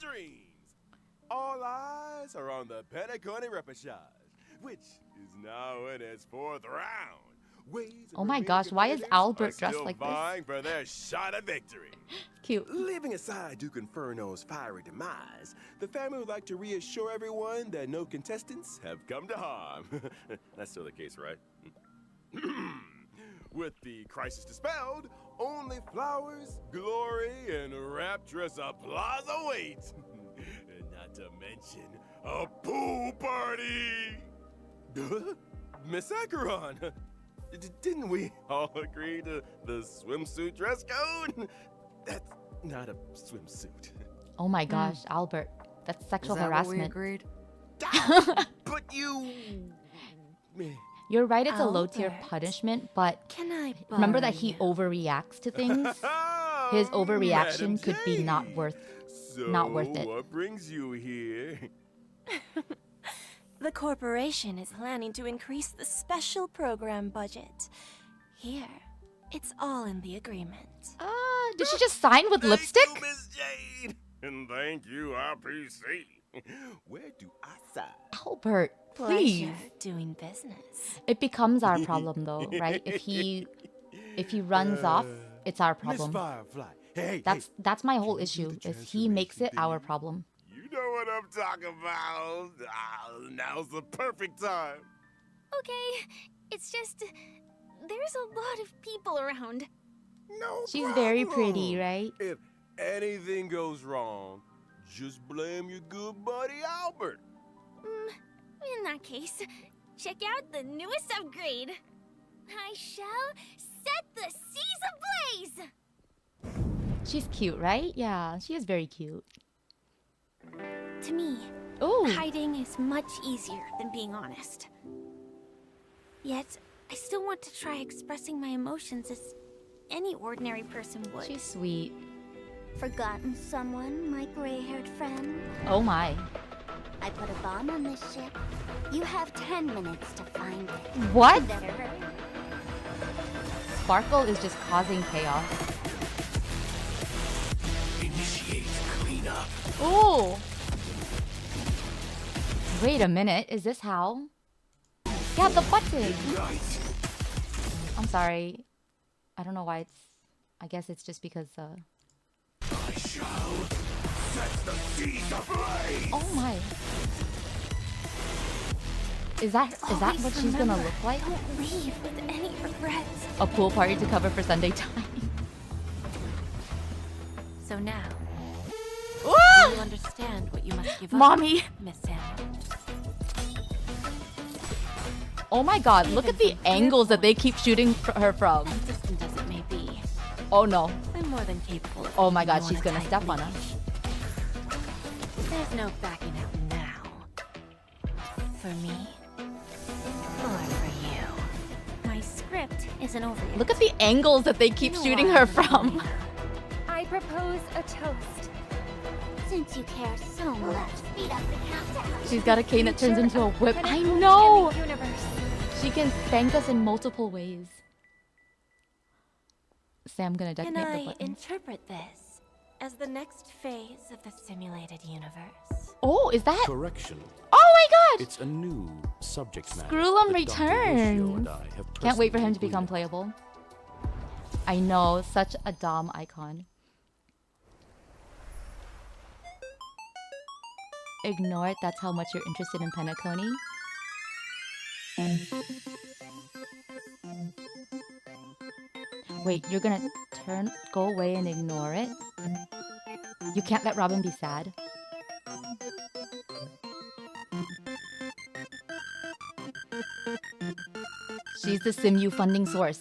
their dreams. All eyes are on the Penacony repechage, which is now in its 4th round. Oh my gosh, why is Albert dressed like this? Vying for their shot at victory. Cute. Leaving aside Duke Inferno's fiery demise, the family would like to reassure everyone that no contestants have come to harm. That's still the case, right? With the crisis dispelled, only flowers, glory, and rapturous applause await. Not to mention a pool party. Miss Acheron, didn't we all agree to the swimsuit dress code? That's not a swimsuit. Oh my gosh, Albert. That's sexual harassment. What we agreed? But you... You're right, it's a Albert, low-tier punishment, but Can I remember that borrow he you? overreacts to things? His overreaction could be not worth it. What brings you here? The corporation is planning to increase the special program budget. Here, it's all in the agreement. Did she just sign with lipstick? Thank you, Miss Jade. And thank you, RPC. Where do I sign? Albert, please. Pleasure doing business. It becomes our problem though, right? If he runs off, it's our Miss problem. Firefly. Hey, That's my whole Can we do issue. the Is he makes it our transformation problem. You know what I'm talking about. Now's the perfect time. Okay, it's just there's a lot of people around. No She's very problem. pretty, right? If anything goes wrong, just blame your good buddy Albert. In that case, check out the newest upgrade. I shall set the seas ablaze. She's cute, right? Yeah, she is very cute. To me, Oh, hiding is much easier than being honest. Yet, I still want to try expressing my emotions as any ordinary person would. she's sweet. Forgotten someone, my gray-haired friend? Oh my. I put a bomb on this ship. You have 10 minutes to find it. What? Better hurry. Sparkle is just causing chaos. Initiate cleanup. Oh! Wait a minute, is this how? Yeah, the button! Right. I'm sorry. I don't know why it's... I guess it's just because, I shall set the seas ablaze. Oh my. Is that Always what she's gonna remember, look like? Don't leave with any regrets. A pool party to cover for Sunday time. So now, Woo! you understand what you must give up, Mommy! Miss Sam. Oh my god, look at the angles that they keep shooting her from. As distant as it may be, Oh no. I'm more than capable of Oh my putting god, you she's on a gonna tight step on leash. us. There's no backing out now. For me, or for you. My script isn't over yet. Look at the angles that they keep shooting her from. I propose a toast. Since you care so much, speed up the countdown. She's got a cane that turns into a whip. I Penacony know! and the universe. She can spank us in multiple ways. Sam gonna Can detonate the I button. interpret this as the next phase of the simulated universe? Oh, is that? Correction. Oh my god! It's a new subject matter. Screwlum that Dr. Yoshio returns. and I have Can't wait for him to personally become completed. playable. I know, such a Dom icon. Ignore it, that's how much you're interested in Penacony. Wait, you're gonna go away and ignore it? You can't let Robin be sad. She's the SimU funding source.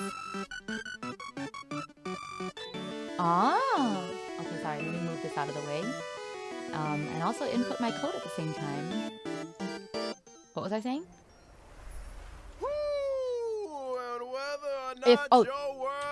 Ah! Okay, sorry, let me move this out of the way. And also input my code at the same time. What was I saying?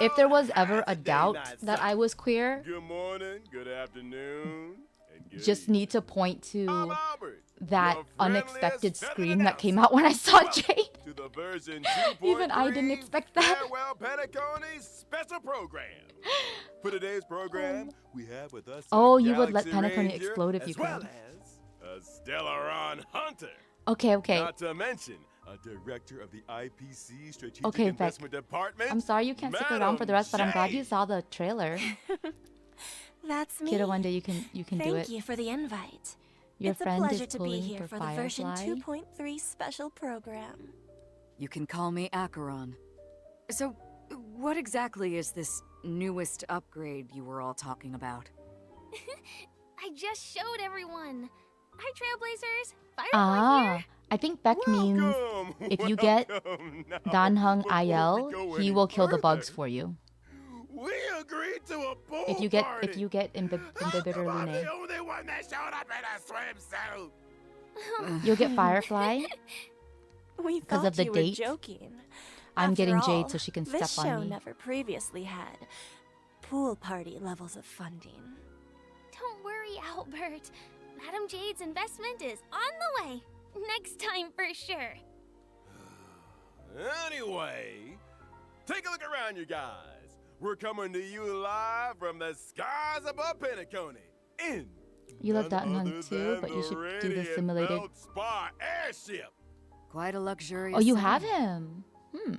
If there was ever a doubt that I was queer, Good morning, good afternoon, and good just evening. need to point I'm to Albert. that Your unexpected friendliest scream that came out when I saw Jade. to the version 2.3 Even I didn't expect that. Farewell Penacony's special program. For today's program, we have with us Oh, a you would let Galaxy Penacony Ranger, explode if you as well could. as a Stellaron Hunter. Okay, okay. Not to mention a director of the IPC Strategic Okay, Beck. Investment Department. I'm sorry you can't stick around for the rest, but I'm glad you Jade. saw the trailer. That's me. Kiddo, one day you can do it. Thank you for the invite. Your It's a friend pleasure is to be pulling here for the version Firefly. 2.3 special program. You can call me Acheron. So, what exactly is this newest upgrade you were all talking about? I just showed everyone. Hi, Trailblazers. Firefly Ah, here. I think Beck means Welcome, if you get welcome. Now, Dan Hung before we IL, go he any will kill the bugs further, for you. We agreed to a pool If you get party. Imbibitor How come I'm Lune, the only one that showed up in a swimsuit? you'll get Firefly. We 'Cause thought of the you date, were joking. I'm After getting Jade all, so she can this step show on me. never previously had pool party levels of funding. Don't worry, Albert. Madam Jade's investment is on the way. Next time for sure. Anyway, take a look around, you guys. We're coming to you live from the skies above Penacony. In You love none Dan Hung other too, than but you the should do the Radiant simulated. Feldspar airship. Quite a luxurious. Oh, you setting. have him.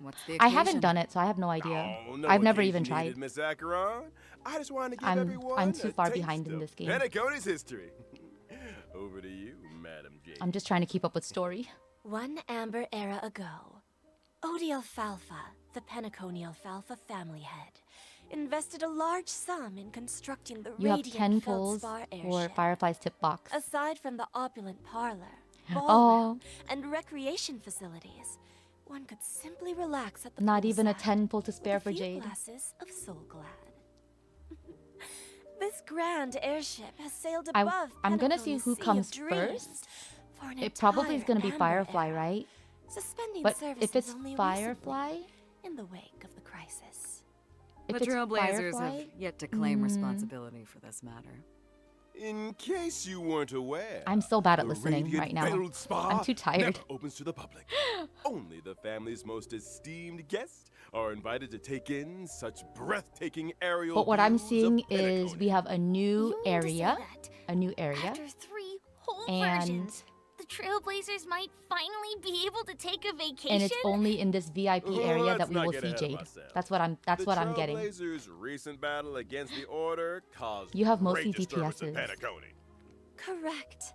What's the I occasion? haven't done it, so I have no idea. Oh, no I've never occasion even needed, tried. Miss Acheron. I just wanted to give I'm everyone too a far taste behind in of this game. Penacony's history. Over to you, Madam Jade. I'm just trying to keep up with story. One amber era ago, Odie Alfalfa, the Penacony Alfalfa family head, invested a large sum in constructing the You have Radiant 10 pulls Feldspar for airship. Firefly's tip box. Aside from the opulent parlor, Oh, ballroom, and recreation facilities, one could simply relax at the not even a poolside 10 pull to spare with for a few Jade. glasses of Soul Glad. This grand airship has sailed I'm above gonna see Penacony's who sea comes of dreams first. for an It probably is entire gonna be amber Firefly, era, right? suspending But services if it's only Firefly, recently in the wake of the crisis. The if it's Trailblazers Firefly, have yet to claim responsibility for this matter. In case you weren't aware, I'm so bad at the listening Radiant right now. Feldspar I'm too tired. never opens to the public. Only the family's most esteemed guests are invited to take in such breathtaking aerial But what I'm views of seeing is Penacony. we have a new You mean to say area, that a new area, After 3 whole and versions, the Trailblazers might finally be able to take a vacation? and it's only in this VIP area Let's that we not will get see ahead of Jade. ourselves. That's what I'm getting. The Trailblazers' recent battle against the Order caused You have mostly great disturbance in DPSs. Penacony. Correct.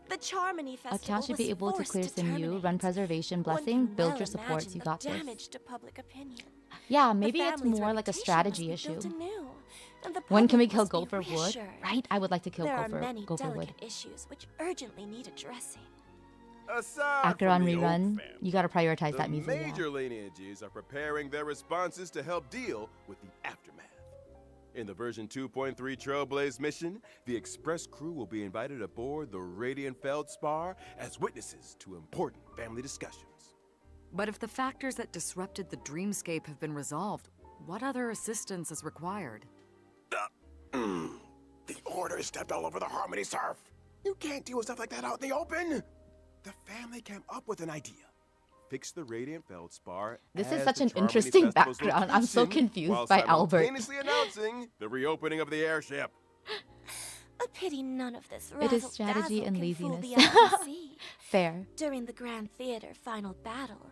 The Charmony Festival Account should be was able to forced clear some terminate. run preservation, One blessing, can build well your supports. imagine You the got this. damage to public opinion. Yeah, The maybe it's family's more like a reputation strategy must be issue. built anew, and the When can we public kill must be Gopher Wood? reassured. Right? I would like to kill There are Gopher many Wood. delicate issues which urgently need addressing. Aside Acheron from the Oak rerun. family, You gotta prioritize the that music. Yeah. major lineages are preparing their responses to help deal with the aftermath. In the version 2.3 Trailblaze mission, the Express crew will be invited aboard the Radiant Feldspar as witnesses to important family discussions. But if the factors that disrupted the dreamscape have been resolved, what other assistance is required? The Order stepped all over the Harmony surf. You can't deal with stuff like that out in the open. The family came up with an idea. Fix the Radiant Feldspar. This is as such the an Charmony interesting Festival's background. I'm so location, confused while by Albert. simultaneously announcing the reopening of the airship. A pity none of this It is razzle-dazzle strategy and can fool laziness. the IPC. Fair. During the Grand Theater final battle,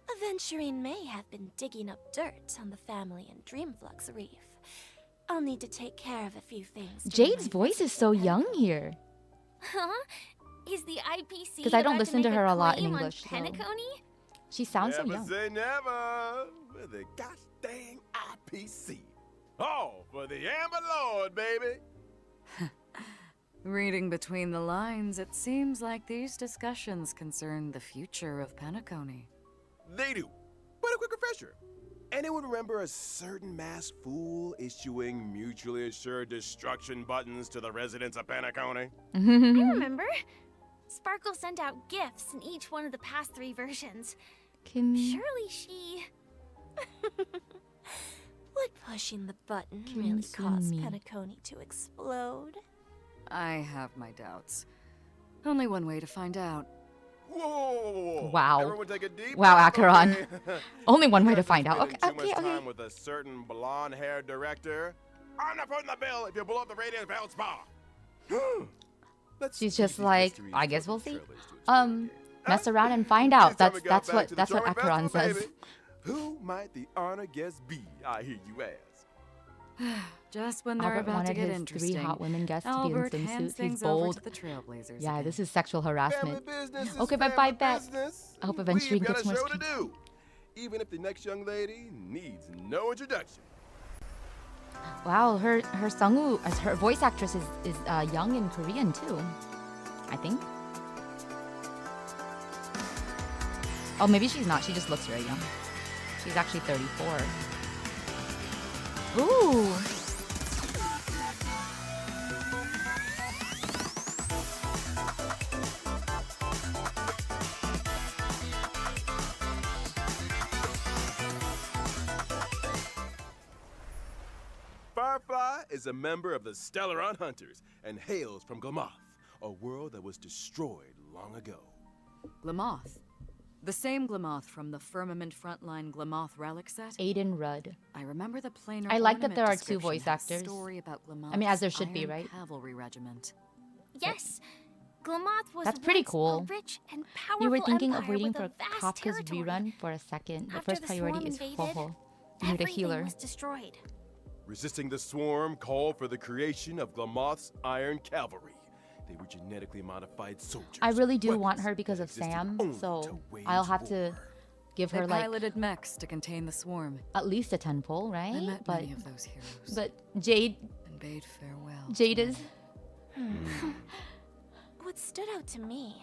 Aventurine may have been digging up dirt on the family and Dreamflux Reef. I'll need to take care of a few things. during Jade's my voice visit is to so Penacony. young here. Huh? Is the IPC 'Cause I don't about listen to make her a lot in claim on English, so- Penacony? She sounds so Never young. say never with the gosh dang IPC. All for the Amber Lord, baby. Reading between the lines, it seems like these discussions concern the future of Penacony. They do. But a quick refresher. Anyone remember a certain masked fool issuing mutually assured destruction buttons to the residents of Penacony? I remember. Sparkle sent out gifts in each one of the past 3 versions. Kim, Surely she... Would pushing the button Kim really cause Sumi. Penacony to explode? I have my doubts. Only one way to find out. Whoa. Wow. Everyone take a deep Wow, breath, Acheron. okay? Only one way You to guys find been out. Okay, spending too okay, much okay. time with a certain blonde-haired director. I'm not putting the bill if you blow up the radiant bounce bar. Let's She's leave just these like, mysteries I guess for we'll the see. trailers to explain again. Mess around and find It's out. time we got back to the That's what Drawing Acheron Festival, says. baby. Who might the honor guest be? I hear you ask. Just when they're Albert about to wanted get his interesting, 3 hot women guests Albert to be in hands swimsuits. He's things over bold. to the Trailblazers. Yeah, again. this is sexual Family harassment. business is Okay, family bye, bet. business. I hope eventually We've you got get a more show to screen. do, even if the next young lady needs no introduction. Wow, her Sungwoo, her voice actress is young and Korean too, I think. Oh, maybe she's not. She just looks very young. She's actually 34. Ooh. Firefly is a member of the Stellaron Hunters and hails from Glamoth, a world that was destroyed long ago. Glamoth. The same Glamoth from the Firmament Frontline Glamoth relic set. Aiden Rudd. I remember the planar I like that ornament there are 2 description voice had a actors. Story about I mean, as there Glamoth's should be, Iron right? Cavalry Regiment. Yes, Glamoth was That's pretty once cool. a rich and powerful You were thinking of empire waiting with for a vast Kafka's territory. rerun for a second. The After first the priority swarm is invaded, Hoho. You need a everything healer. was destroyed. Resisting the swarm called for the creation of Glamoth's Iron Cavalry. They were genetically modified soldiers. I really do want weapons her because that of existed Sam, only to so wage I'll have to war. give They her like piloted mechs to contain the swarm. at least a 10 pull, I right? met But many of those heroes Jade and bade farewell. Jade to is many. What stood out to me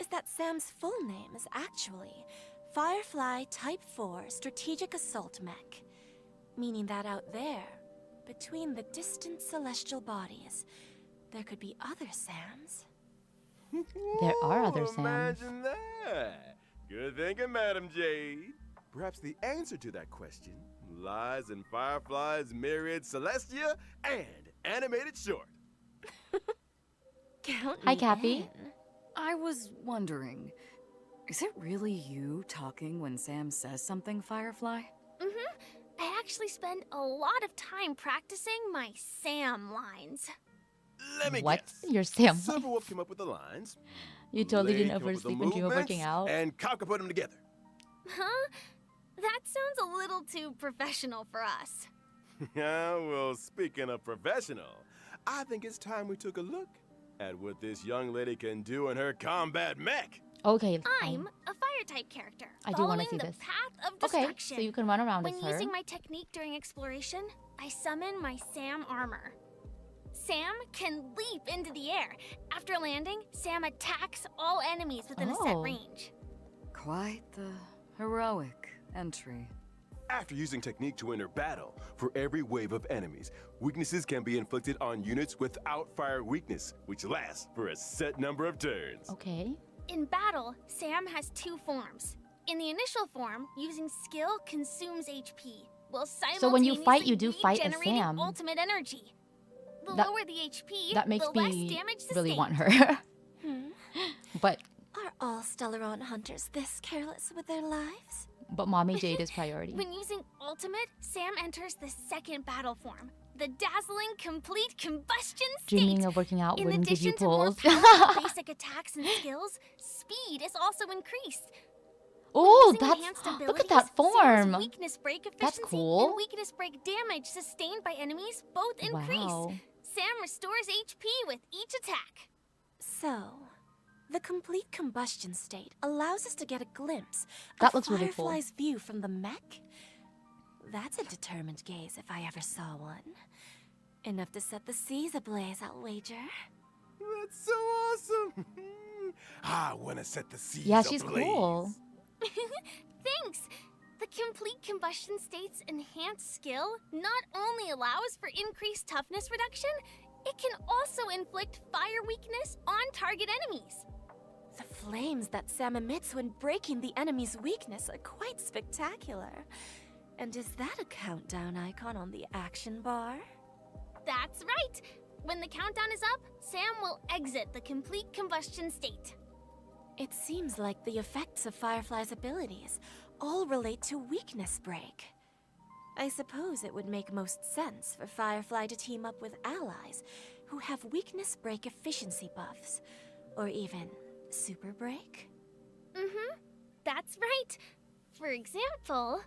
is that Sam's full name is actually Firefly Type 4 Strategic Assault Mech, meaning that out there, between the distant celestial bodies, there could be other Sams. There are other Ooh, Sams. Imagine that. Good thinking, Madam Jade. Perhaps the answer to that question lies in Firefly's myriad Celestia and animated short. Count Hi, me Cappy. in. I was wondering, is it really you talking when Sam says something, Firefly? I actually spend a lot of time practicing my Sam lines. Let me What? guess. You're Sam. Silverwolf came up with the lines. You totally Blade didn't came up with the oversleep and dream of working movements, out. And Kafka put them together. Huh? That sounds a little too professional for us. Yeah, well, speaking of professional, I think it's time we took a look at what this young lady can do in her combat mech. Okay. I'm a fire type character. I do wanna following see the this. path of Okay, destruction. so you can run around When as her. using my technique during exploration, I summon my Sam armor. Sam can leap into the air. After landing, Sam attacks all enemies within a set Oh. range. Quite the heroic entry. After using technique to enter battle, for every wave of enemies, weaknesses can be inflicted on units without fire weakness, which lasts for a set number of turns. Okay. In battle, Sam has 2 forms. In the initial form, using skill consumes HP, while So when you fight, you do simultaneously fight as regenerating Sam. ultimate energy. The That- lower the HP, That makes the less me damage sustained. really want her. but Are all Stellaron hunters this careless with their lives? Mommy Jade is priority. When using ultimate, Sam enters the second battle form, the dazzling complete combustion state. Dreaming of working out In wouldn't give you addition to more pulls. powerful basic attacks and skills, speed is also increased. Oh, Using that's enhanced look at that abilities, Sam's form. weakness break That's efficiency cool. and weakness break damage sustained by enemies both increase. Wow. Sam restores HP with each attack. So, the complete combustion state allows us to get a glimpse That of looks really cool. Firefly's view from the mech. That's a determined gaze if I ever saw one. Enough to set the seas ablaze, I'll wager. That's so awesome! I want to set the seas Yeah, she's ablaze. cool. Thanks! The complete combustion state's enhanced skill not only allows for increased toughness reduction, it can also inflict fire weakness on target enemies. The flames that Sam emits when breaking the enemy's weakness are quite spectacular. And is that a countdown icon on the action bar? That's right! When the countdown is up, Sam will exit the complete combustion state. It seems like the effects of Firefly's abilities all relate to weakness break. I suppose it would make most sense for Firefly to team up with allies who have weakness break efficiency buffs, or even super break. Mm-hmm, that's right. For example,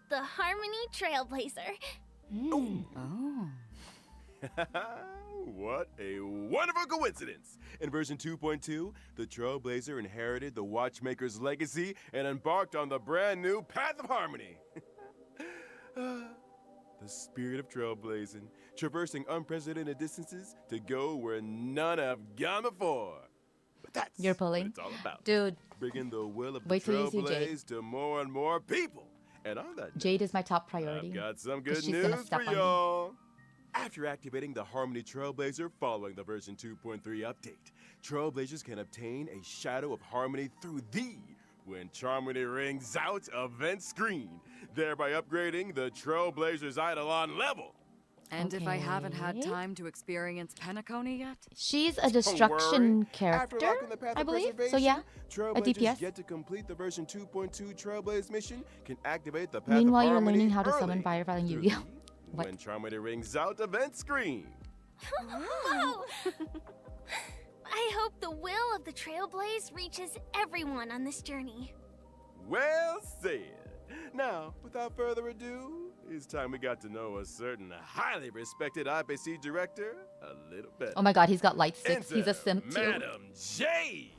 the Harmony Trailblazer. Oh. What a wonderful coincidence! In version 2.2, the Trailblazer inherited the Watchmaker's legacy and embarked on the brand new Path of Harmony. The spirit of trailblazing, traversing unprecedented distances to go where none have gone before. But that's You're pulling? what it's all about. Dude, Bringing the will of the wait till you see Jade. trailblaze to more and more people. And on that Jade note, is my top priority. I've got some 'cause good she's gonna news step for on me. y'all. After activating the Harmony Trailblazer following the version 2.3 update, Trailblazers can obtain a Shadow of Harmony through the When Charmony Rings Out event screen, thereby upgrading the Trailblazer's Eidolon level. And if I haven't had Okay. time to experience Penacony yet? She's a Don't destruction worry. After character, locking the Path I of believe. So Preservation, yeah, Trailblazers DPS. get to complete the version 2.2 Trailblaze mission can activate the Path Meanwhile, of you're Harmony learning how to early summon Firefly and through Yu-Gi-Oh. the What? When Charmony Rings Out event screen. Whoa! I hope the will of the Trailblaze reaches everyone on this journey. Well said. Now, without further ado, it's time we got to know a certain highly respected IPC director a little better. Oh my god, he's got light sticks. He's a Enter simp too. Madam J.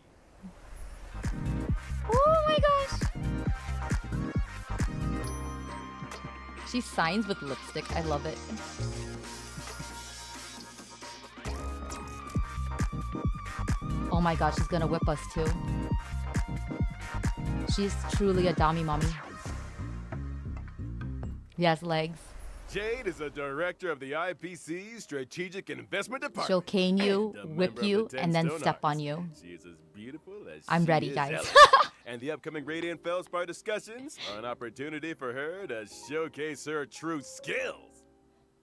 Oh my gosh. She signs with lipstick. I love it. Oh my god, she's gonna whip us too. She's truly a dummy mommy. Yes, legs. Jade is a director of the IPC's Strategic Investment Department. She'll cane you, and a whip member of you, the and then 10 step Stone on you. Arts. She is as beautiful as I'm she ready, is guys. elegant. And the upcoming Radiant Feldspar discussions are an opportunity for her to showcase her true skills.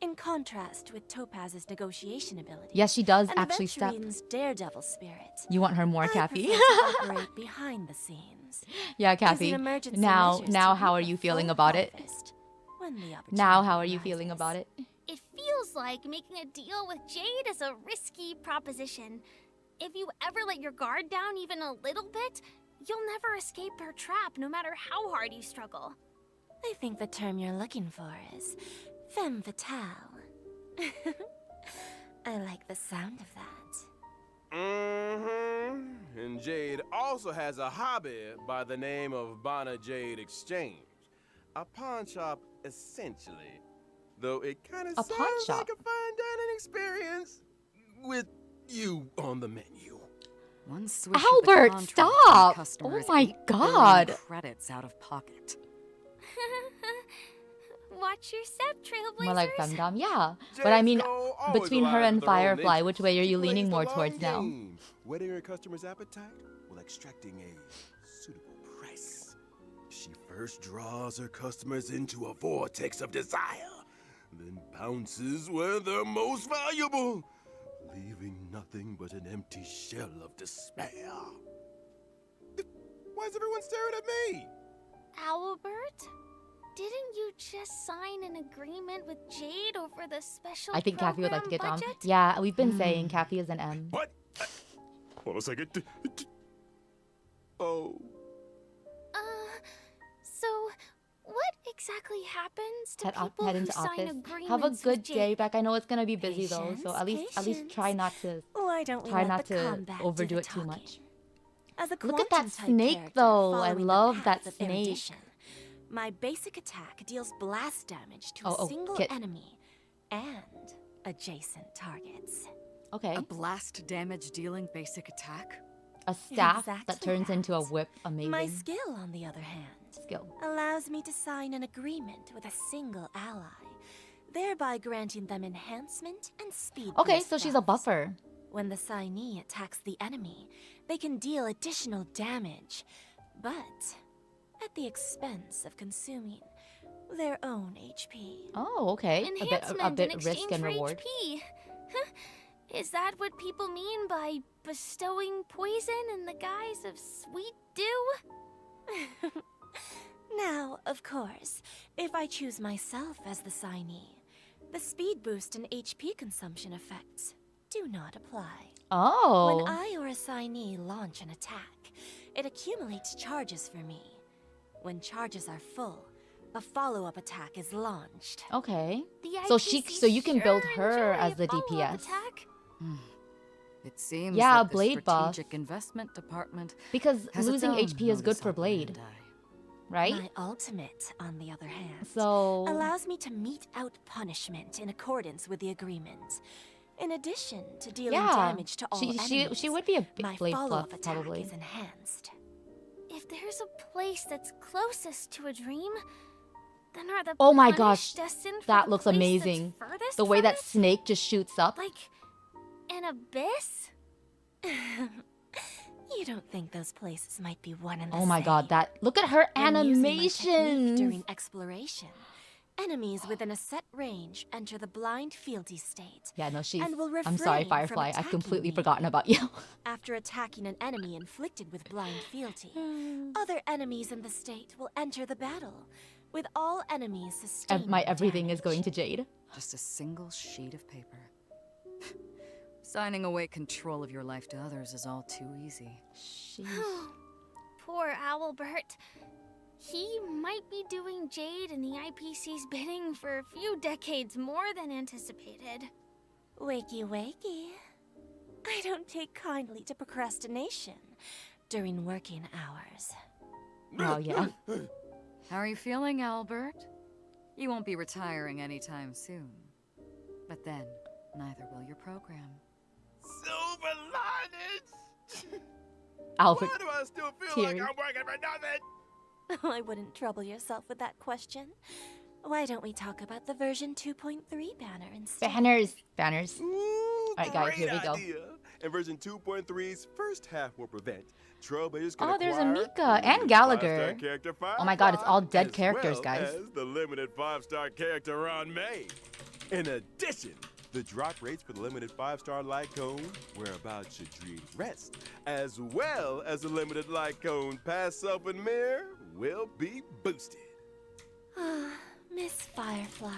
In contrast with Topaz's negotiation ability. Yes, she does and actually step. Venturine's daredevil spirit. You want her more, I Kathy? prefer to operate behind the scenes. Yeah, Kathy. Using emergency Now, measures now, to how are reap you a feeling full about it? harvest when the Now, opportunity how are you feeling arises. about it? It feels like making a deal with Jade is a risky proposition. If you ever let your guard down even a little bit, you'll never escape her trap, no matter how hard you struggle. I think the term you're looking for is femme fatale. I like the sound of that. Mm-hmm. And Jade also has a hobby by the name of Bonna Jade Exchange. A pawn shop, essentially. Though it kind of A sounds pawn shop? like a fine dining experience with you on the menu. One swish of the Albert, contract stop! and customer Oh is my 8 billion God. credits out of pocket. Watch your step, Trailblazers. More like femdom, yeah. But I mean, between her and Firefly, which way are you leaning more towards now? Whetting her customer's appetite while extracting a suitable price. She first draws her customers into a vortex of desire, then bounces where they're most valuable, leaving nothing but an empty shell of despair. Why is everyone staring at me? Albert, didn't you just sign an agreement with Jade over the special I think Kathy would like to get program down. budget? Yeah, we've been saying Kathy is an M. What? Hold on a second. Oh. So what exactly happens to Head, people head who into sign office. agreements Have a with good day, Jade? Beck. I know it's gonna be busy though, so Patience, at least try patience. not to Why don't we try let not the to combat do overdo the it too talking? much. As a Look at that quantum-type snake, character though. I following the love path that of snake. erudition, my basic attack deals blast damage to a single Kit. enemy and adjacent targets. Okay. A blast damage dealing basic attack? A staff that Exactly turns into a that. whip. Amazing. My skill, on the other hand, skill. allows me to sign an agreement with a single ally, thereby granting them enhancement and speed. Okay, boost so she's a buffs. buffer. When the signee attacks the enemy, they can deal additional damage, but at the expense of consuming their own HP. Oh, okay. Enhancement A bit in risk exchange and for reward. HP. Is that what people mean by bestowing poison in the guise of sweet dew? Now, of course, if I choose myself as the signee, the speed boost and HP consumption effects do not apply. Oh. When I or a signee launch an attack, it accumulates charges for me. When charges are full, a follow-up attack is launched. Okay. The So you can build sure her enjoy as a the follow-up DPS. attack. It seems Yeah, that the Blade buff. strategic investment department Because has its losing own HP is good modus for Blade, operandi. right? My ultimate, on the other hand, So allows me to mete out punishment in accordance with the agreement. In addition to dealing yeah, damage to all she enemies, would be a my Blade follow-up buff attack probably. is enhanced. If there's a place that's closest to a dream, then are the Oh my punished gosh, destined for that the looks place that's amazing. furthest The way from that it? snake just shoots up. Like an abyss? You don't think those places might be one and the Oh my god, same? that look at her When using my technique animations. during exploration, enemies within a set range enter the blind fealty state. Yeah, no, she's. And will I'm sorry, refrain from Firefly. I've attacking completely me. forgotten about you. After attacking an enemy inflicted with blind fealty, other enemies in the state will enter the battle, with all enemies sustaining My everything is damage. going to Jade. Just a single sheet of paper. Signing away control of your life to others is all too easy. Poor Owlbert. He might be doing Jade and the IPC's bidding for a few decades more than anticipated. Wakey wakey. I don't take kindly to procrastination during working hours. Oh yeah. How are you feeling, Albert? You won't be retiring anytime soon. But then, neither will your program. Silver linings! Albert. Why do I still feel teary. like I'm working for nothing? I wouldn't trouble yourself with that question. Why don't we talk about the version 2.3 banner instead? Banners. Ooh, Alright, guys, here we great go. idea. In version 2.3's first half will prevent Trailblazers can Oh, there's acquire Amika and the Gallagher. 5-star character Oh my god, it's all dead as characters, well guys. as the limited 5-star character Ron May. In addition, the drop rates for the limited 5-star light cone, whereabouts your dreams rest, as well as the limited light cone past self and mirror, will be boosted. Miss Firefly.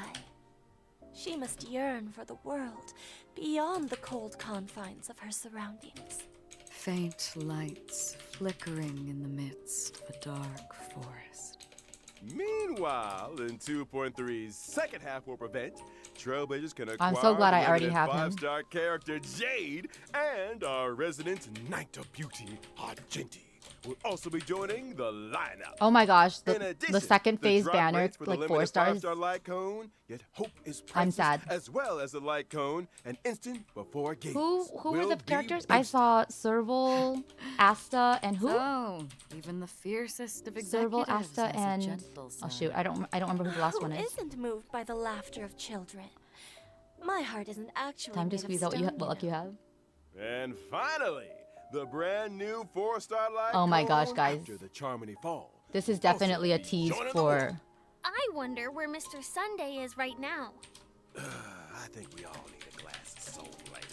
She must yearn for the world beyond the cold confines of her surroundings. Faint lights flickering in the midst of a dark forest. Meanwhile, in 2.3's second half will prevent, Trailblazers can acquire I'm so glad the I already limited have him. 5-star character Jade, and our resident Knight of Beauty, Argenti, will also be joining the lineup. Oh my gosh, In the addition, second phase drop banner, rates for the like limited 4 stars. 5-star light cone, yet hope is I'm priceless, sad. as well as the light cone, an instant before gaze. Who were will the be characters? I boosted. saw Serval, Asta, and who? Oh, even the fiercest of Serval, executives Asta, has a and gentle oh side. shoot, I don't remember who the last one Who is. isn't moved by the laughter of children? My heart isn't actually Time to made of squeeze out what stone, luck you know. have. And finally, the brand new 4-star light Oh my gosh, cone guys. after the Charmony Fall. This is Also definitely a be tease joining the for. I wonder where Mr. Sunday is right now. I think we all need a glass of soul light.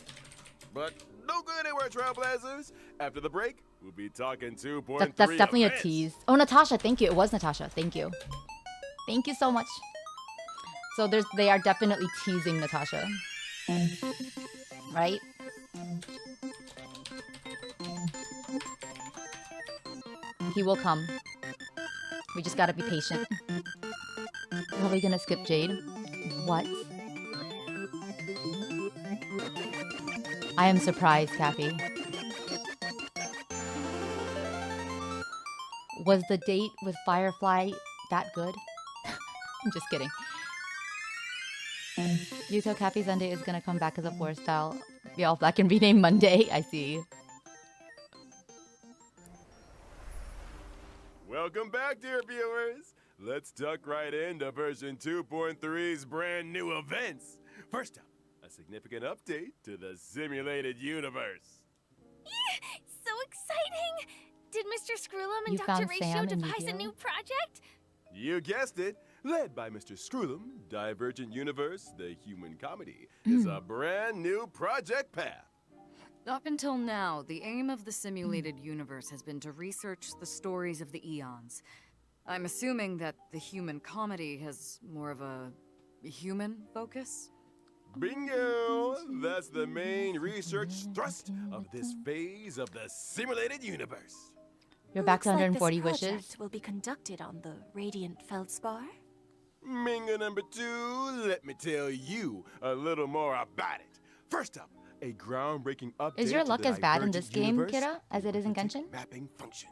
But don't go anywhere, Trailblazers. After the break, we'll be talking 2.3 That's definitely events. a tease. Oh, Natasha, thank you. It was Natasha. Thank you. Thank you so much. So they are definitely teasing Natasha. Right? He will come. We just gotta be patient. Probably gonna skip Jade. What? I am surprised, Cappy. Was the date with Firefly that good? I'm just kidding. Yuto Cappy Sunday is gonna come back as a 4-star. Y'all, that can be named Monday. I see. Welcome back, dear viewers. Let's duck right into version 2.3's brand new events. First up, a significant update to the simulated universe. So exciting! Did Mr. Screwlam and You Dr. found Ratio Sam and devise a Yu-Gi-Oh? new project? You guessed it. Led by Mr. Screwlum, Divergent Universe, the human comedy, is a brand new project path. Up until now, the aim of the simulated universe has been to research the stories of the eons. I'm assuming that the human comedy has more of a human focus? Bingo! That's the main research thrust of this phase of the simulated universe. You're back to Looks like 140 this project wishes. will be conducted on the Radiant Feldspar. Minga number 2, let me tell you a little more about it. First up, a groundbreaking update. Is your to luck the as bad in Divergent this game, universe Kira, as it is in arithmetic Genshin? Mapping function.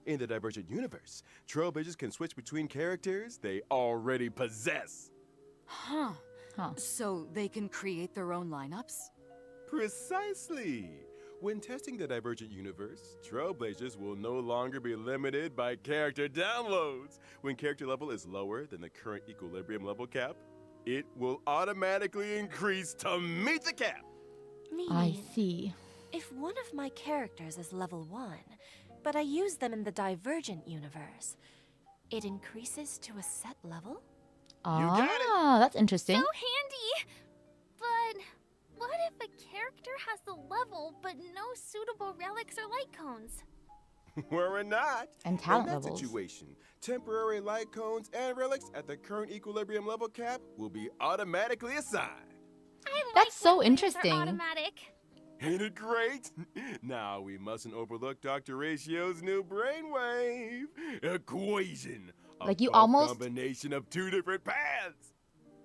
In the Divergent universe, trailblazers can switch between characters they already possess. Huh. Huh. So they can create their own lineups? Precisely. When testing the Divergent universe, trailblazers will no longer be limited by character downloads. When character level is lower than the current equilibrium level cap, it will automatically increase to meet the cap. Meaning, I see. if one of my characters is level 1, but I use them in the Divergent universe, it increases to a set level? got it. Ah, that's interesting. So handy! But what if a character has the level but no suitable relics or light cones? Worry not. And talent In that levels. situation, temporary light cones and relics at the current equilibrium level cap will be automatically assigned. I That's like so when things are interesting. automatic. Ain't it great? Now we mustn't overlook Dr. Ratio's new brainwave equation. A Like, you bulk almost- combination of 2 different paths.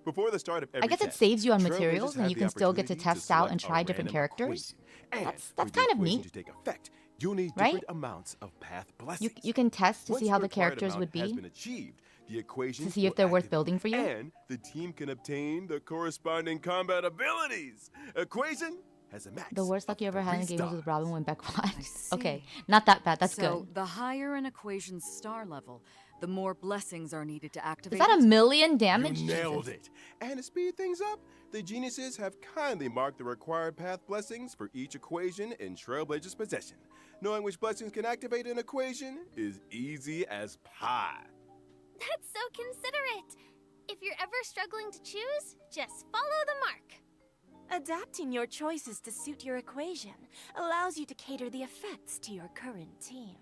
Before the start of every I guess it test, saves you on trailblazers materials and have you the can still get to opportunity test out select and a try different random characters. equation. And That's for the kind of equation neat. to take effect, you'll need Right? different amounts of path blessings. You can test to Once see how the the required characters amount would has be, been achieved, the equation to see if will they're worth activate, building for you. and the team can obtain the corresponding combat abilities. Equation has a max. The worst luck you of ever had in a 3 game was with stars. Robin when Beck won. see. Okay, not that bad. That's So good. the higher an equation's star level, the more blessings are needed to Is activate that a it? million damage? You nailed Jesus. it. And to speed things up, the geniuses have kindly marked the required path blessings for each equation in Trailblazer's possession. Knowing which blessings can activate an equation is easy as pie. That's so considerate. If you're ever struggling to choose, just follow the mark. Adapting your choices to suit your equation allows you to cater the effects to your current team.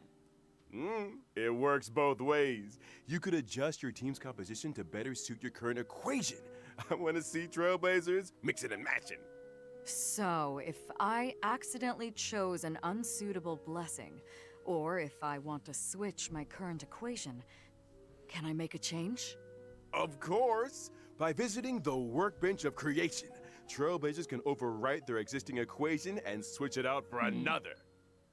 It works both ways. You could adjust your team's composition to better suit your current equation. I want to see Trailblazers mixing and matching. So, if I accidentally chose an unsuitable blessing, or if I want to switch my current equation, can I make a change? Of course! By visiting the Workbench of Creation, Trailblazers can overwrite their existing equation and switch it out for another.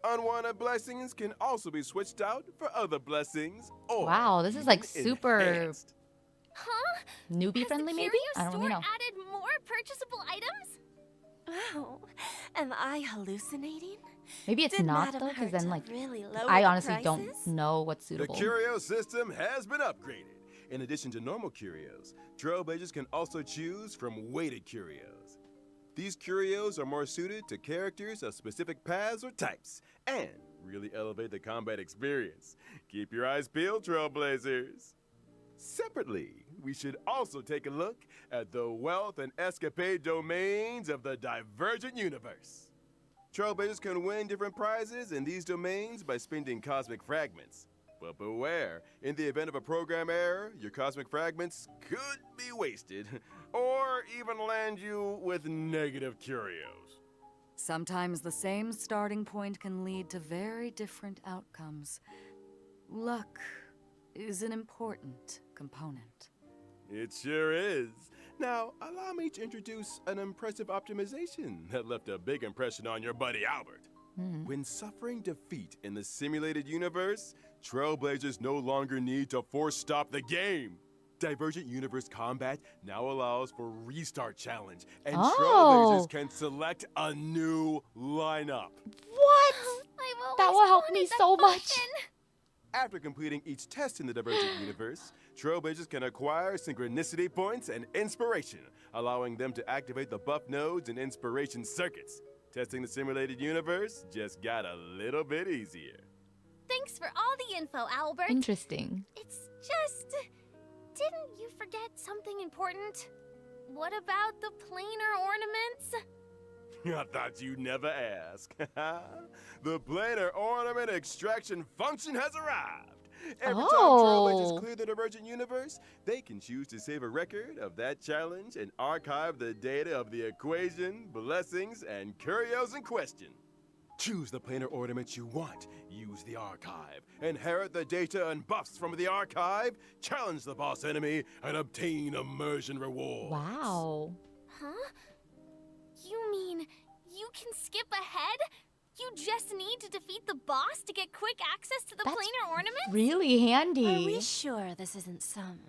Unwanted blessings can also be switched out for other blessings. Or Wow, this is like even super enhanced. Huh? newbie Has friendly, the maybe? curio I don't really store know. added more purchasable items? Oh, am I hallucinating? Maybe it's Did not Madam though, because Herta then like really lower I the honestly don't prices? know what's The suitable. curio system has been upgraded. In addition to normal curios, Trailblazers can also choose from weighted curios. These curios are more suited to characters of specific paths or types, and really elevate the combat experience. Keep your eyes peeled, Trailblazers. Separately, we should also take a look at the wealth and escapade domains of the Divergent Universe. Trailblazers can win different prizes in these domains by spending cosmic fragments. But beware, in the event of a program error, your cosmic fragments could be wasted, or even land you with negative curios. Sometimes the same starting point can lead to very different outcomes. Luck is an important component. It sure is. Now, allow me to introduce an impressive optimization that left a big impression on your buddy Albert. When suffering defeat in the simulated universe, Trailblazers no longer need to force stop the game. Divergent Universe Combat now allows for Restart Challenge, and Oh. Trailblazers can select a new lineup. What? I've That always will help wanted me that so much. function. After completing each test in the Divergent Universe, Trailblazers can acquire Synchronicity Points and Inspiration, allowing them to activate the buff nodes and Inspiration circuits. Testing the simulated universe just got a little bit easier. Thanks for all the info, Albert. Interesting. It's just didn't you forget something important? What about the planar ornaments? I thought you'd never ask. The planar ornament extraction function has arrived. Every time Trailblazers clear the Divergent Universe, they can choose to save a record of that challenge and archive the data of the equation, blessings, and curios in question. Choose the planar ornament you want, use the archive, inherit the data and buffs from the archive, challenge the boss enemy, and obtain immersion rewards. Wow. Huh? You mean you can skip ahead? You just need to defeat the boss to get quick access to the That's planar ornament? really handy. Are we sure this isn't some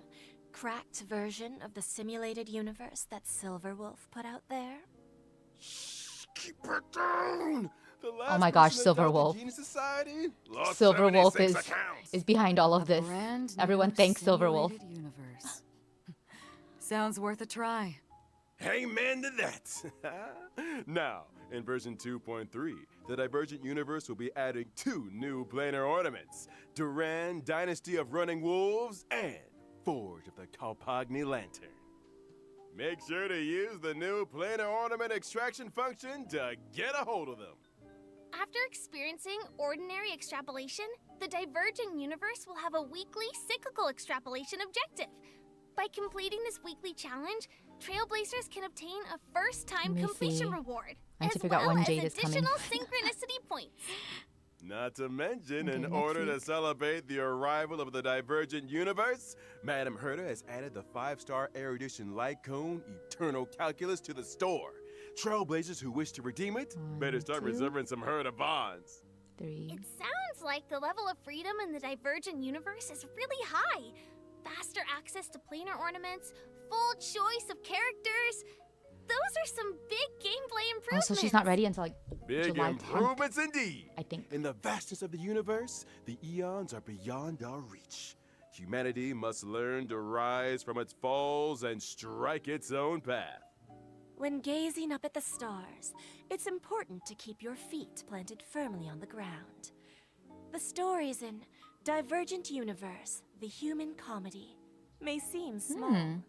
cracked version of the simulated universe that Silverwolf put out there? Shh, keep it down! The last Oh my gosh, person that died in Silverwolf. Genius Society lost Silverwolf 76 is accounts. behind all of A this. brand Everyone new thanks Silverwolf. simulated universe. Sounds worth a try. Amen to that. Now, in version 2.3, the Divergent Universe will be adding 2 new planar ornaments: Duran, Dynasty of Running Wolves, and Forge of the Kalpagni Lantern. Make sure to use the new planar ornament extraction function to get a hold of them. After experiencing ordinary extrapolation, the Divergent Universe will have a weekly cyclical extrapolation objective. By completing this weekly challenge, Trailblazers can obtain a first-time Let me completion see. reward, I need as to figure out well when as Jade is coming. additional synchronicity points. Not to mention, Okay, in next order to week. celebrate the arrival of the Divergent Universe, Madam Herta has added the 5-star erudition light cone Eternal Calculus to the store. Trailblazers who wish to redeem it better start 2, reserving some Herta bonds. 3. It sounds like the level of freedom in the Divergent Universe is really high. Faster access to planar ornaments, full choice of characters. Those are some big gameplay Oh, improvements. so she's not ready until like Big July 10th, improvements indeed. I think. In the vastness of the universe, the eons are beyond our reach. Humanity must learn to rise from its falls and strike its own path. When gazing up at the stars, it's important to keep your feet planted firmly on the ground. The stories in Divergent Universe, the human comedy, may seem small,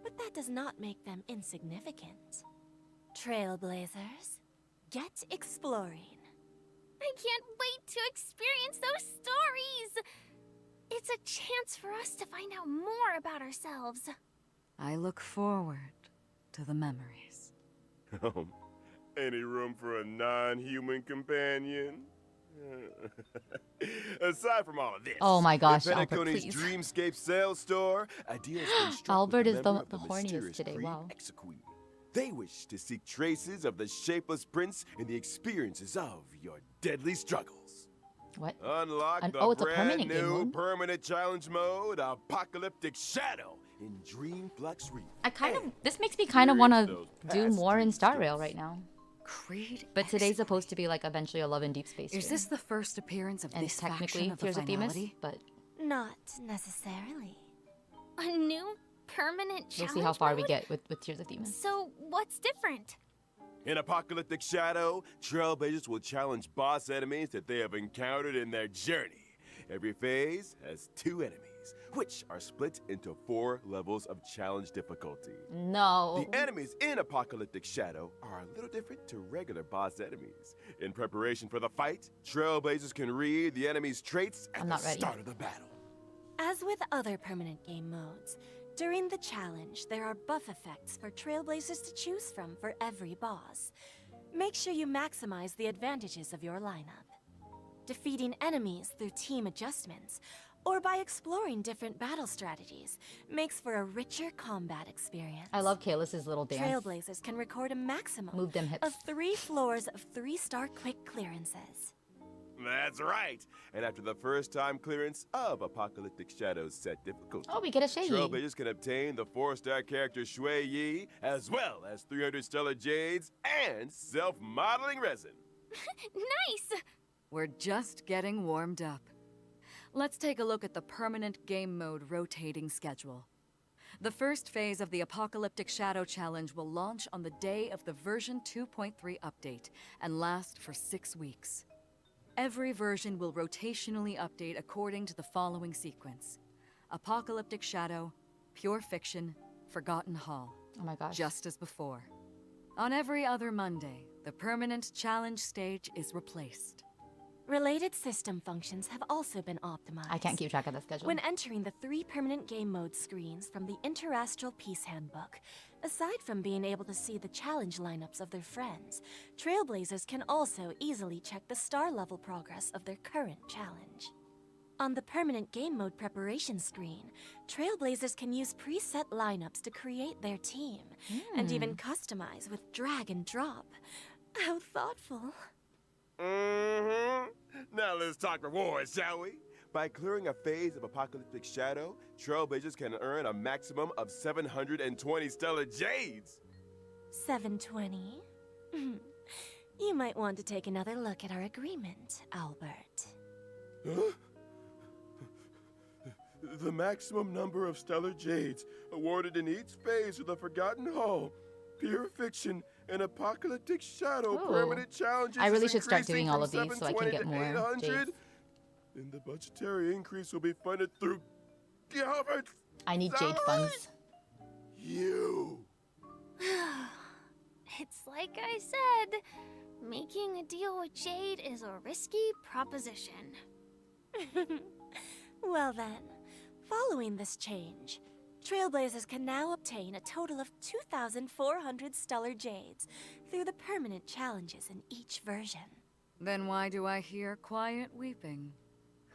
but that does not make them insignificant. Trailblazers, get exploring. I can't wait to experience those stories. It's a chance for us to find out more about ourselves. I look forward to the memories. Any room for a non-human companion? Aside from all of this, Oh my gosh, at Albert, Penacony's please. Dreamscape sales store, Idea's been struck Albert with is memory the of horniest mysterious today, Creed wow. Exequeen. They wish to seek traces of the shapeless prince in the experiences of your deadly struggles. What? Unlock the oh, it's a brand permanent game new mode? permanent challenge mode, Apocalyptic Shadow, in Dream Flux Reef. I kind of And this makes me kind of want to those do past more in dream Star Rail stories. right now. Creed. But today's supposed to be like eventually a Love and Deep Space. Is stream. this the first appearance of and this technically faction of the Tears of Themis, finality? but Not necessarily. A new permanent we'll challenge see how far we mode? get with Tears of Themis. So, what's different? In Apocalyptic Shadow, Trailblazers will challenge boss enemies that they have encountered in their journey. Every phase has 2 enemies, which are split into 4 levels of challenge difficulty. No. The enemies in Apocalyptic Shadow are a little different to regular boss enemies. In preparation for the fight, Trailblazers can read the enemy's traits at I'm the not ready. start of the battle. As with other permanent game modes, during the challenge, there are buff effects for Trailblazers to choose from for every boss. Make sure you maximize the advantages of your lineup. Defeating enemies through team adjustments, or by exploring different battle strategies, makes for a richer combat experience. I love Kalis's little dance. Trailblazers can record a maximum Move them hips. of 3 floors of 3-star quick clearances. That's right. And after the first time clearance of Apocalyptic Shadow's set difficulty, Oh, we get a Shay. Trailblazers can obtain the 4-star character Shui Yi, as well as 300 stellar jades and self-modeling resin. Nice! We're just getting warmed up. Let's take a look at the permanent game mode rotating schedule. The first phase of the Apocalyptic Shadow Challenge will launch on the day of the version 2.3 update and last for 6 weeks. Every version will rotationally update according to the following sequence: Apocalyptic Shadow, Pure Fiction, Forgotten Hall. Oh my gosh. Just as before. On every other Monday, the permanent challenge stage is replaced. Related system functions have also been optimized. I can't keep track of the schedule. When entering the 3 permanent game mode screens from the Interastral Peace Handbook, aside from being able to see the challenge lineups of their friends, Trailblazers can also easily check the star level progress of their current challenge. On the permanent game mode preparation screen, Trailblazers can use preset lineups to create their team, and even customize with drag and drop. How thoughtful. Mm-hmm. Now let's talk rewards, shall we? By clearing a phase of Apocalyptic Shadow, Trailblazers can earn a maximum of 720 Stellar Jades. 720? You might want to take another look at our agreement, Albert. Huh? The maximum number of Stellar Jades awarded in each phase of the Forgotten Hall, Pure Fiction, and Apocalyptic Shadow Ooh. permanent challenges. I really is should start increasing doing all from of these so I can 720 get to more 800, jades. and the budgetary increase will be funded through Albert. I need jade funds. You. It's like I said, making a deal with Jade is a risky proposition. Well then, following this change, Trailblazers can now obtain a total of 2,400 Stellar Jades through the permanent challenges in each version. Then why do I hear quiet weeping?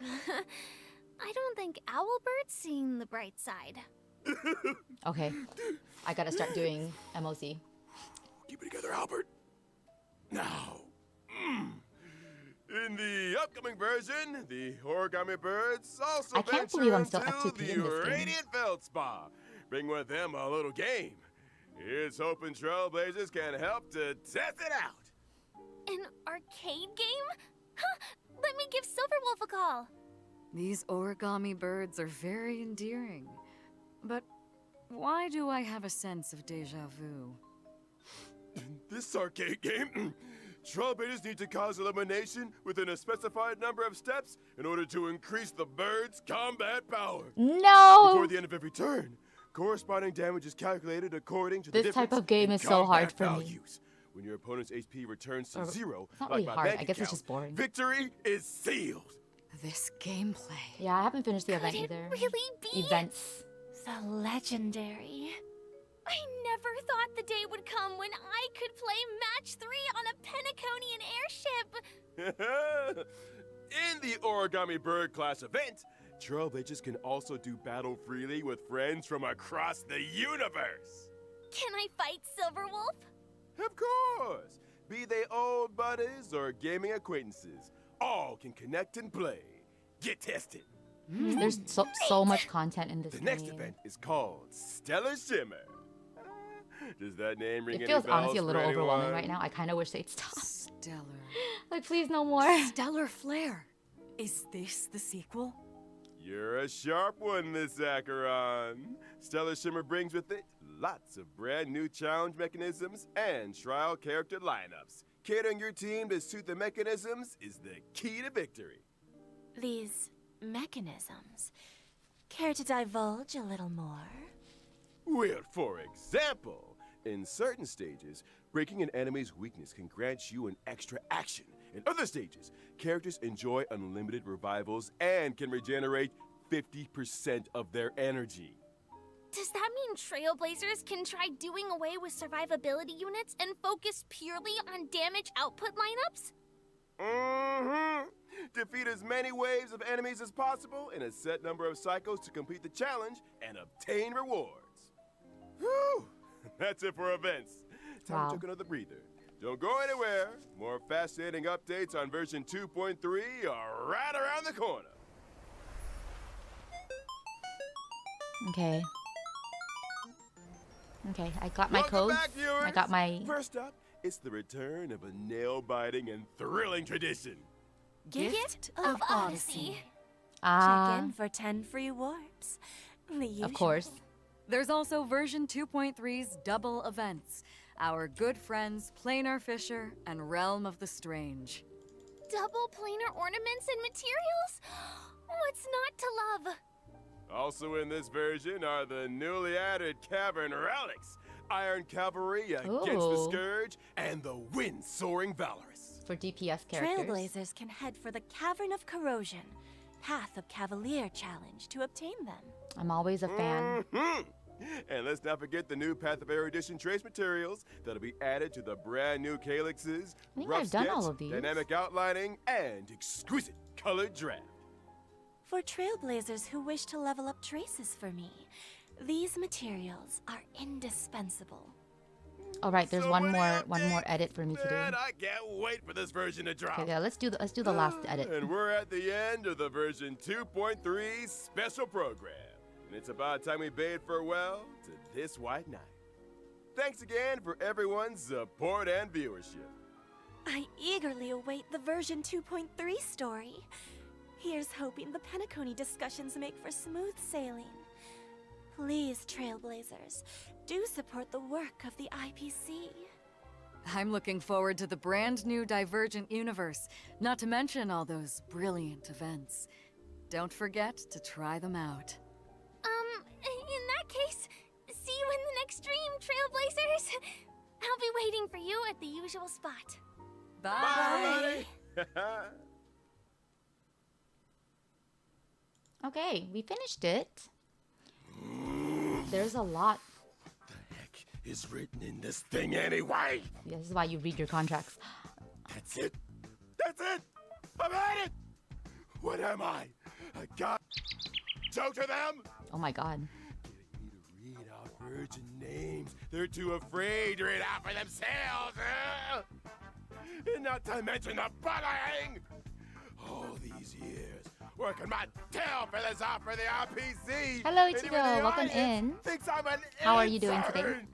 I don't think Owlbird's seeing the bright side. Okay. I gotta start doing MOC. Keep it together, Albert. Now, in the upcoming version, the Origami Birds also I can't venture believe I'm still into FTP the in this game. Radiant Feldspar. Bring with them a little game. Here's hoping Trailblazers can help to test it out. An arcade game? Huh, let me give Silverwolf a call. These origami birds are very endearing. But why do I have a sense of deja vu? This arcade game, Trailblazers need to cause elimination within a specified number of steps in order to increase the bird's combat power. No! Before the end of every turn, corresponding damage is calculated according to the This type difference of game in is so hard combat for me. values. When your opponent's HP returns to Or- 0, it's not like really my hard. bank I guess it's account, just boring. victory is sealed. This gameplay. Yeah, I haven't finished the Could event it either. really be? Events. The legendary. I never thought the day would come when I could play Match 3 on a Penaconian airship. In the Origami Bird class event, Trailblazers can also do battle freely with friends from across the universe. Can I fight Silverwolf? Of course! Be they old buddies or gaming acquaintances, all can connect and play. Get tested. There's so much content in this The game. next event is called Stellar Shimmer. Does that name ring It any feels bells honestly a for little overwhelming anyone? right now. I kind of wish they'd stop. Stellar. Like, please, no more. Stellar Flare. Is this the sequel? You're a sharp one, Miss Acheron. Stellar Shimmer brings with it lots of brand new challenge mechanisms and trial character lineups. Catering your team to suit the mechanisms is the key to victory. These mechanisms. Care to divulge a little more? Well, for example, in certain stages, breaking an enemy's weakness can grant you an extra action. In other stages, characters enjoy unlimited revivals and can regenerate 50% of their energy. Does that mean Trailblazers can try doing away with survivability units and focus purely on damage output lineups? Mm-hmm. Defeat as many waves of enemies as possible in a set number of cycles to complete the challenge and obtain rewards. Whew! That's it for events. Time Wow. to take another breather. Don't go anywhere. More fascinating updates on version 2.3 are right around the corner. Okay. Okay, I got my Welcome codes. back, viewers. I got my... First up, it's the return of a nail-biting and thrilling tradition. Gift of Odyssey. Ah, Check in for 10 free warps. The usual. of course. There's also version 2.3's double events. Our good friends Planar Fisher and Realm of the Strange. Double planar ornaments and materials? What's not to love? Also in this version are the newly added Cavern Relics, Iron Cavalry against the Ooh. Scourge, and the Wind-Soaring Valorous. For DPS characters. Trailblazers can head for the Cavern of Corrosion, Path of Cavalier challenge to obtain them. I'm always a fan. Mhm. And let's not forget the new Path of Erudition trace materials that'll be added to the brand new calyxes, I think rough I've done sketch, all of these. dynamic outlining, and exquisite colored draft. For Trailblazers who wish to level up traces for me, these materials are indispensable. All right, there's So one many more updates, edit for me to do. Man, I can't wait for this version to drop. Okay, yeah, let's do the last edit. And we're at the end of the version 2.3 special program. And it's about time we bade farewell to this white knight. Thanks again for everyone's support and viewership. I eagerly await the version 2.3 story. Here's hoping the Penacony discussions make for smooth sailing. Please, Trailblazers, do support the work of the IPC. I'm looking forward to the brand new Divergent universe, not to mention all those brilliant events. Don't forget to try them out. In that case, see you in the next stream, Trailblazers. I'll be waiting for you at the usual spot. Bye! Okay, we finished it. There's a lot. The heck is written in this thing anyway? Yeah, this is why you read your contracts. That's it. That's it. I've had it. What am I? A god? Joke to them? Oh my god. Getting me to read out virgin names they're too afraid to read out for themselves. And not to mention the bullying. All these years working my tail for this out for the RPC. Hello, and even Ichigo. the Welcome audience in. Thinks I'm an How are you doing today? intern.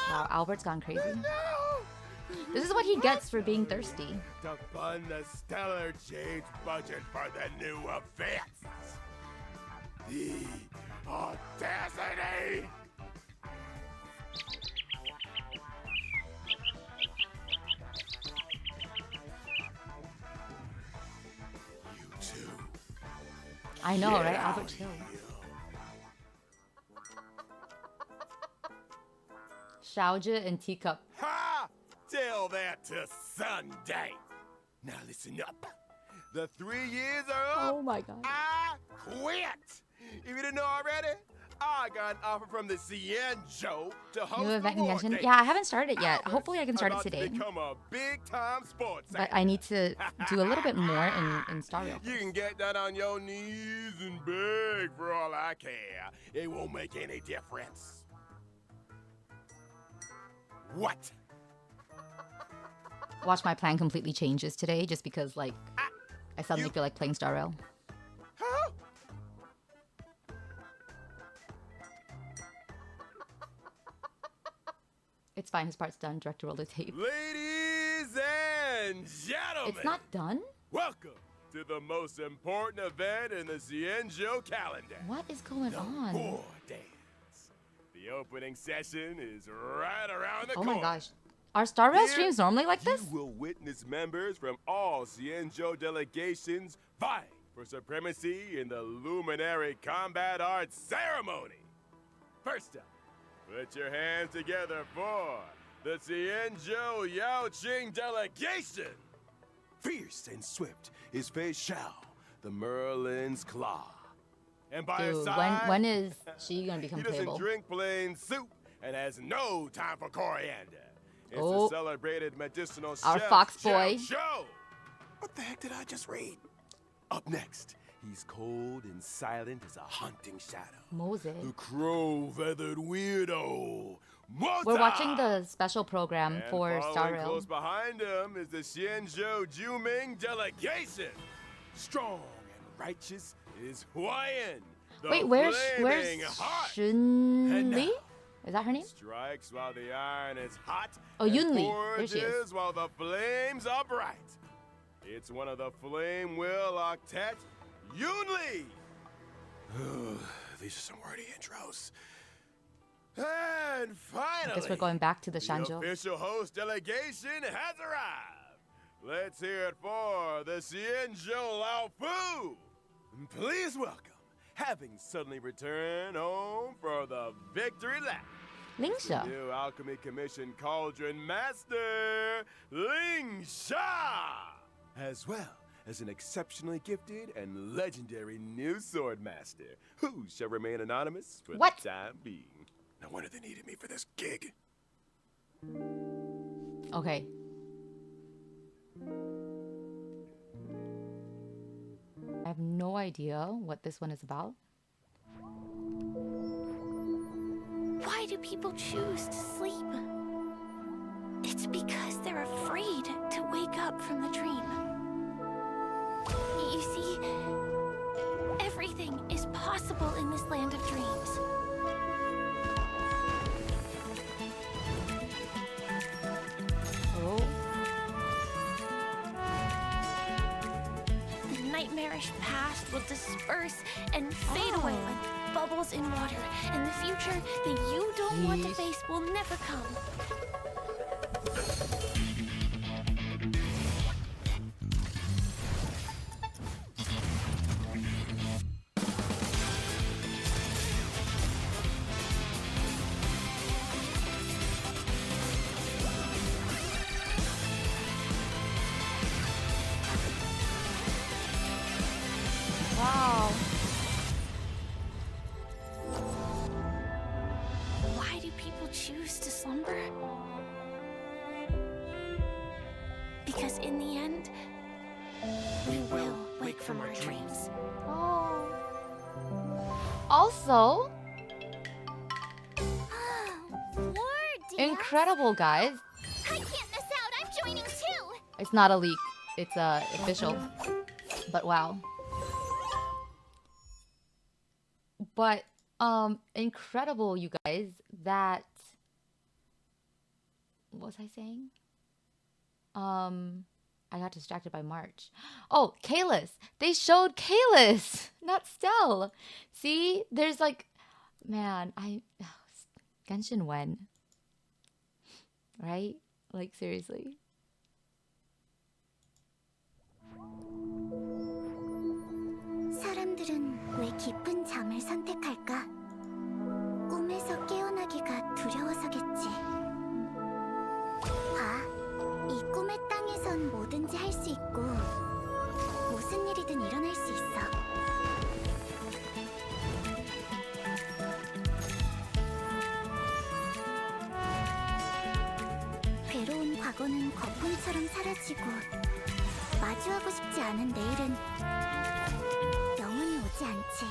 Wow, Albert's gone crazy. No! This is what he gets for being thirsty. To fund the stellar change budget for the new events. The audacity! You too. I know, Get right? out Albert Chill. here. Xiaojia and Teacup. Ha! Tell that to Sunday. Now listen up. The 3 years are up. Oh my god. I quit. If you didn't know already, I got an offer from the Cienjo to host New the event war convention. games. Yeah, I haven't started it yet. Albert's Hopefully I can start it about to today. become a big-time sports But actor. I need to do a little bit more in Star Rail. You can get down on your knees and beg for all I care. It won't make any difference. What? Watch, my plan completely changes today just because, like, I suddenly feel like playing Star Rail. Huh? It's fine, his part's done. Director roll the tape. Ladies and gentlemen, It's not done? welcome to the most important event in the Cienjo calendar. What is going The on? War Dance. The opening session is right around the Oh corner. my gosh. Are Star Rail Here, streams normally like this? You will witness members from all Cienjo delegations vying for supremacy in the Luminary Combat Arts Ceremony. First up, put your hands together for the Cienjo Yaoqing delegation. Fierce and swift is Fei Xiao, the Merlin's Claw. And by her Dude, side, when is she gonna become he doesn't playable? drink plain soup and has no time for coriander. It's Oh. the celebrated medicinal Our chef, fox Xiao boy. Zhou. What the heck did I just read? Up next, he's cold and silent as a haunting shadow. Moses. The crow-feathered weirdo, Mota! We're watching the special program And for Star following Rail. close behind him is the Xianzhou Juming delegation. Strong and righteous is Huayan. the Wait, where's flaming heart. Shun And Li? now, Is that her name? Strikes while the iron is hot. Oh, and Yun Li. There she is. forges while the flames are bright. It's one of the Flame Will Octet, Yun Li. These are some wordy intros. And finally, I guess we're going back to the the Shanzhou. official host delegation has arrived. let's hear it for the Xianzhou Lao Fu. Please welcome, having suddenly returned home for the victory lap, Lingsha. new Alchemy Commission Cauldron Master, Lingsha! As well as an exceptionally gifted and legendary new sword master, who shall remain anonymous for What? the time being. No wonder they needed me for this gig. Okay. I have no idea what this one is about. Why do people choose to sleep? It's because they're afraid to wake up from the dream. You see, everything is possible in this land of dreams. Oh. The nightmarish past will disperse and fade away like bubbles in water, and the future that you don't want to Jeez. face will never come. Wow. Why do people choose to slumber? Because in the end, we will wake from our dreams. Oh. Also, War dance? incredible, guys. I can't miss out. I'm joining too. It's not a leak. It's official. But wow. But incredible, you guys, that what was I saying? I got distracted by March. Oh, Kalis. They showed Kalis, not Stell. See, there's like, man, Genshin when? Right? Like seriously. 사람들은 왜 깊은 잠을 선택할까? 꿈에서 깨어나기가 두려워서겠지. 봐, 이 꿈의 땅에선 뭐든지 할 수 있고 무슨 일이든 일어날 수 있어. 괴로운 과거는 거품처럼 사라지고 마주하고 싶지 않은 내일은 영원히 오지 않지.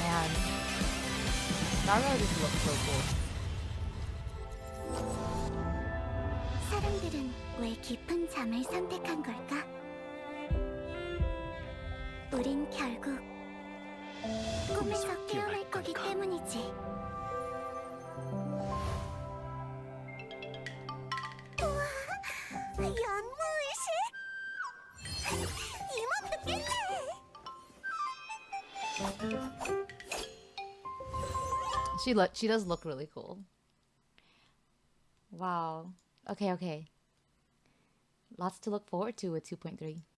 Man. Naruto just looks so cool. 사람들은 왜 깊은 잠을 선택한 걸까? 우린 결국 꿈에서 깨어날 거기 때문이지. 우와, 연무의식? 이 몸도 깼네. She does look really cool. Wow. Okay, okay. Lots to look forward to with 2.3.